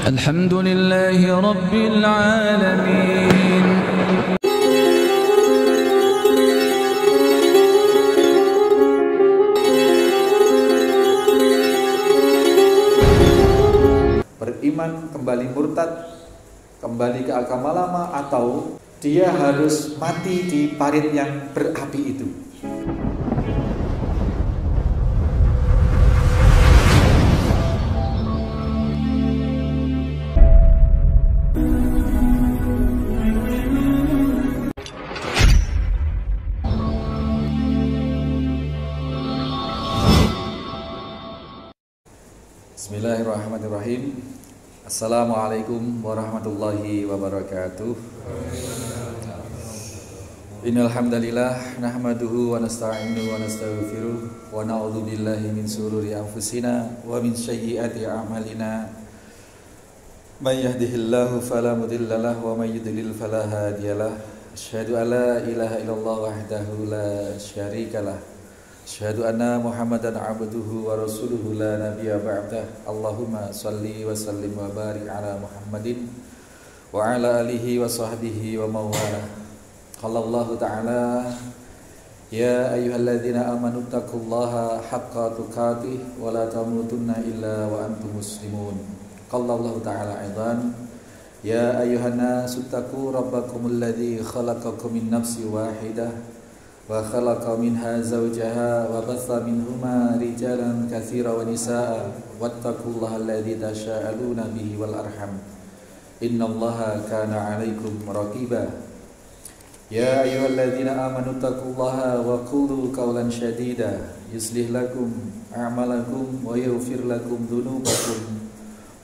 Alhamdulillahi Rabbil Alamin. Beriman kembali murtad, kembali ke agama lama, atau dia harus mati di parit yang berapi itu. Bismillahirrahmanirrahim. Assalamualaikum warahmatullahi wabarakatuh. Innal hamdalillah nahmaduhu wa nasta'inuhu wa nastaghfiruh wa na'udzu billahi min shururi anfusina wa min sayyiati a'malina. May yahdihillahu fala mudilla lahu wa may yudlil fala hadiyalah. Asyhadu an la ilaha illallah wahdahu la syarikalah. Asyhadu anna Muhammadan abduhu wa rasuluhu la nabiyya ba'dah. Allahumma salli wa sallim wa barik ala Muhammadin wa ala alihi wa sahbihi wa mawalah. Qala Allah ta'ala, ya ayyuhalladzina amanu taqullaha haqqa tuqatih wa la tamutunna illa wa antum muslimun. Qala Allah ta'ala aidan, ya ayyuhan nasu taqu rabbakumul ladzi khalaqakum min nafsin wahidah wa khalaqa minha zawjaha wa batha minhuma rijalan katsiran wa nisaa wattaqullaha alladzi tasaaluna bihi wal arham innallaha kana 'alaikum raqiba. Ya ayyuhalladzina amanu taqullaha wa qulu qawlan shadida yuslih lakum a'malakum wa yaghfir lakum dhunubakum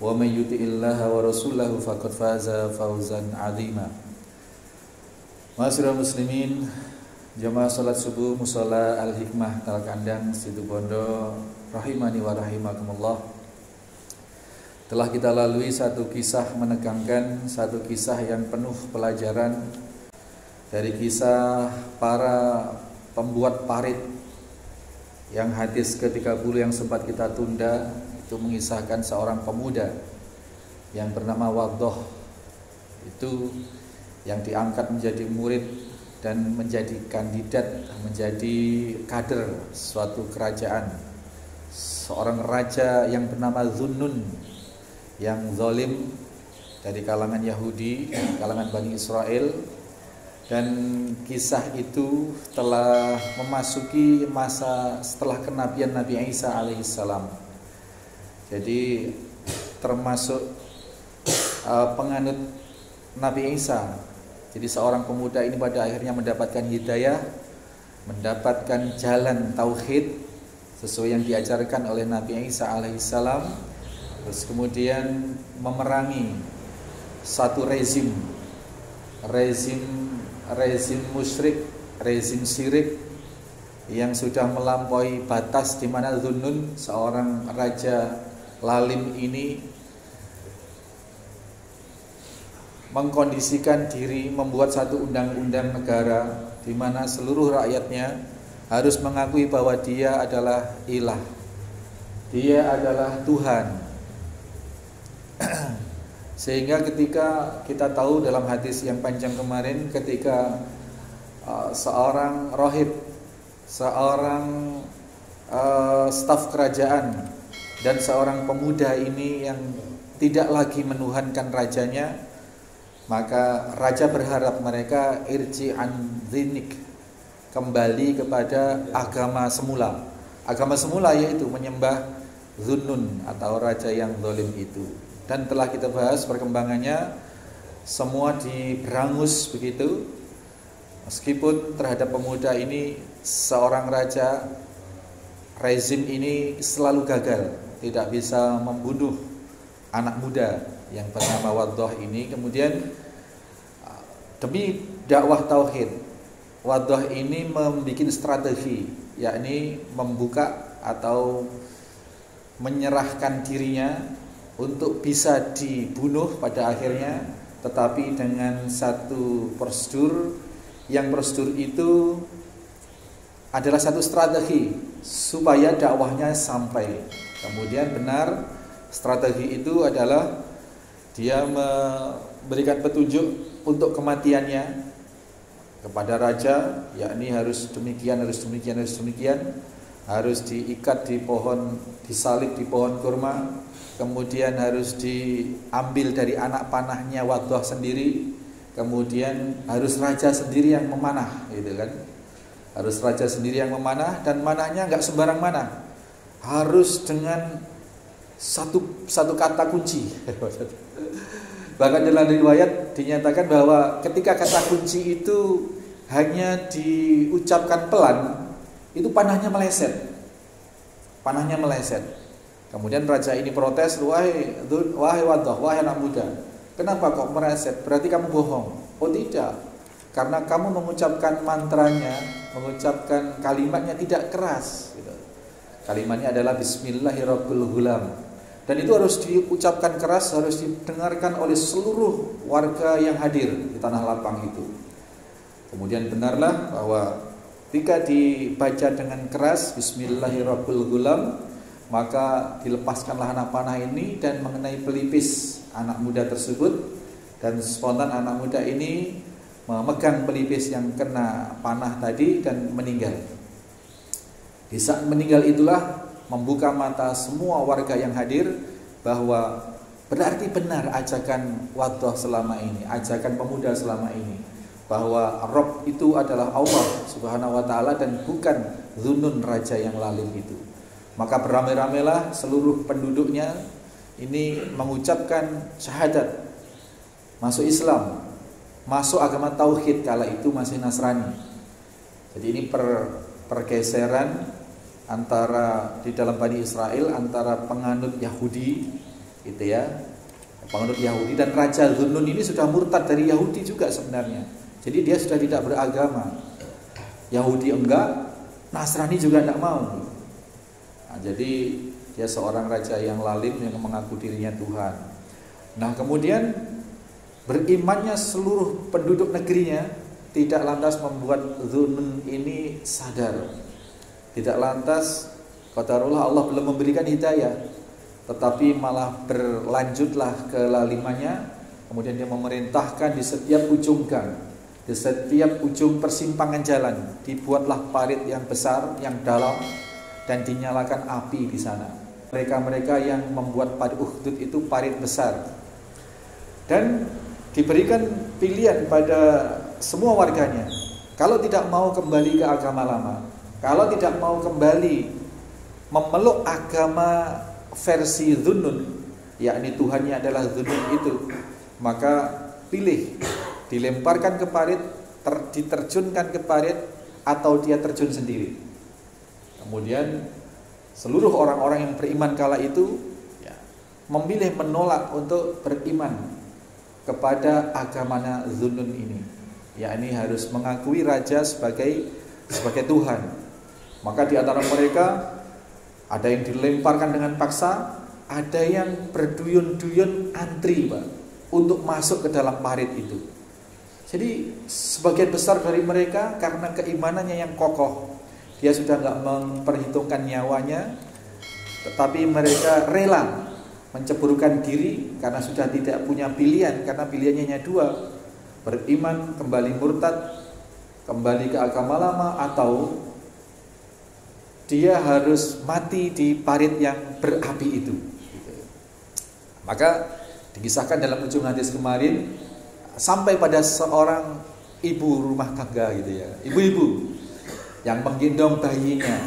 wa may yuti'illaha wa rasulahu faqad faza fawzan 'azima. Ma'asyiral muslimin, jamaah salat subuh Mushola Al-Hikmah Talkandang Situbondo rahimani wa rahimakumullah. Telah kita lalui satu kisah menegangkan, satu kisah yang penuh pelajaran dari kisah para pembuat parit yang hadis ke-30 yang sempat kita tunda. Itu mengisahkan seorang pemuda yang bernama Waddah, itu yang diangkat menjadi murid dan menjadi kandidat, menjadi kader suatu kerajaan. Seorang raja yang bernama Zunnun, yang zalim, dari kalangan Yahudi, kalangan Bani Israel. Dan kisah itu telah memasuki masa setelah kenabian Nabi Isa alaihissalam. Jadi termasuk penganut Nabi Isa. Jadi seorang pemuda ini pada akhirnya mendapatkan hidayah, mendapatkan jalan tauhid sesuai yang diajarkan oleh Nabi Isa alaihissalam. Terus kemudian memerangi satu rezim musyrik, rezim syirik yang sudah melampaui batas, di mana Zunnun, seorang raja lalim ini, mengkondisikan diri membuat satu undang-undang negara di mana seluruh rakyatnya harus mengakui bahwa dia adalah ilah, dia adalah Tuhan. Sehingga ketika kita tahu dalam hadis yang panjang kemarin, ketika seorang rohib, seorang staf kerajaan dan seorang pemuda ini yang tidak lagi menuhankan rajanya, maka raja berharap mereka irji'an dzinik, kembali kepada agama semula. Agama semula yaitu menyembah Zunnun atau raja yang zalim itu. Dan telah kita bahas perkembangannya, semua diberangus begitu. Meskipun terhadap pemuda ini, seorang raja, rezim ini selalu gagal, tidak bisa membunuh anak muda yang bernama Waddah ini. Kemudian demi dakwah tauhid, Waddah ini membuat strategi, yakni membuka atau menyerahkan dirinya untuk bisa dibunuh pada akhirnya, tetapi dengan satu prosedur, yang prosedur itu adalah satu strategi supaya dakwahnya sampai. Kemudian benar, strategi itu adalah Dia memberikan petunjuk untuk kematiannya kepada raja, yakni harus demikian, harus demikian, harus demikian, harus diikat di pohon, disalib di pohon kurma, kemudian harus diambil dari anak panahnya Waddah sendiri, kemudian harus raja sendiri yang memanah, gitu kan? Harus raja sendiri yang memanah, dan manahnya nggak sembarang manah, harus dengan satu kata kunci. Bahkan dalam riwayat dinyatakan bahwa ketika kata kunci itu hanya diucapkan pelan, itu panahnya meleset. Panahnya meleset. Kemudian raja ini protes, wahai Waddah, wahai anak muda, kenapa kok meleset? Berarti kamu bohong. Oh tidak, karena kamu mengucapkan mantranya, mengucapkan kalimatnya tidak keras, gitu. Kalimatnya adalah Bismillahirrahmanirrahim. Dan itu harus diucapkan keras, harus didengarkan oleh seluruh warga yang hadir di tanah lapang itu. Kemudian benarlah bahwa ketika dibaca dengan keras Bismillahirrahmanirrahim, maka dilepaskanlah anak panah ini dan mengenai pelipis anak muda tersebut, dan spontan anak muda ini memegang pelipis yang kena panah tadi dan meninggal. Di saat meninggal itulah membuka mata semua warga yang hadir bahwa berarti benar ajakan Waddah selama ini, ajakan pemuda selama ini, bahwa Rabb itu adalah Allah Subhanahu wa taala dan bukan Dzunun, raja yang lalim itu. Maka beramai-ramailah seluruh penduduknya ini mengucapkan syahadat, masuk Islam, masuk agama tauhid, kala itu masih Nasrani. Jadi ini pergeseran antara di dalam Bani Israel antara penganut Yahudi, gitu ya, penganut Yahudi, dan Raja Dzunun ini sudah murtad dari Yahudi juga sebenarnya. Jadi dia sudah tidak beragama. Yahudi enggak, Nasrani juga enggak mau. Nah, jadi dia seorang raja yang lalim yang mengaku dirinya Tuhan. Nah, kemudian berimannya seluruh penduduk negerinya tidak lantas membuat Dzunun ini sadar. Tidak lantas qadarullah Allah belum memberikan hidayah, tetapi malah berlanjutlah kelalimannya. Kemudian dia memerintahkan di setiap ujung gang, di setiap ujung persimpangan jalan dibuatlah parit yang besar, yang dalam, dan dinyalakan api di sana. Mereka-mereka yang membuat parit Ukhdud itu parit besar, dan diberikan pilihan pada semua warganya. Kalau tidak mau kembali ke agama lama, kalau tidak mau kembali memeluk agama versi Dzunun, yakni Tuhannya adalah Dzunun itu, maka pilih, dilemparkan ke parit, diterjunkan ke parit, atau dia terjun sendiri. Kemudian seluruh orang-orang yang beriman kala itu memilih menolak untuk beriman kepada agamanya Dzunun ini, yakni harus mengakui raja sebagai Tuhan. Maka di antara mereka ada yang dilemparkan dengan paksa, ada yang berduyun-duyun antri, Pak, untuk masuk ke dalam parit itu. Jadi sebagian besar dari mereka karena keimanannya yang kokoh, dia sudah nggak memperhitungkan nyawanya, tetapi mereka rela menceburkan diri karena sudah tidak punya pilihan, karena pilihannya hanya dua: beriman, kembali murtad, kembali ke agama lama, atau dia harus mati di parit yang berapi itu. Maka dikisahkan dalam ujung hadis kemarin sampai pada seorang ibu rumah tangga, gitu ya, ibu-ibu yang menggendong bayinya.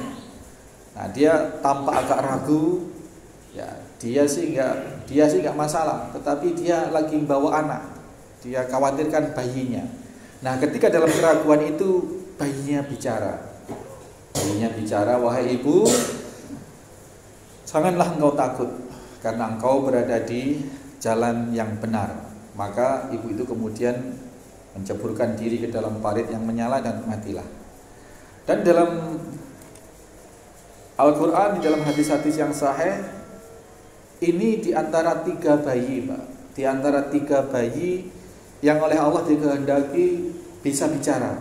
Nah, dia tampak agak ragu, ya, dia sih nggak masalah, tetapi dia lagi bawa anak, dia khawatirkan bayinya. Nah, ketika dalam keraguan itu bayinya bicara. Bayinya bicara, wahai ibu, janganlah engkau takut, karena engkau berada di jalan yang benar. Maka ibu itu kemudian menceburkan diri ke dalam parit yang menyala dan matilah. Dan dalam Al-Quran, di dalam hadis-hadis yang sahih, ini di antara 3 bayi, Pak, di antara 3 bayi yang oleh Allah dikehendaki bisa bicara.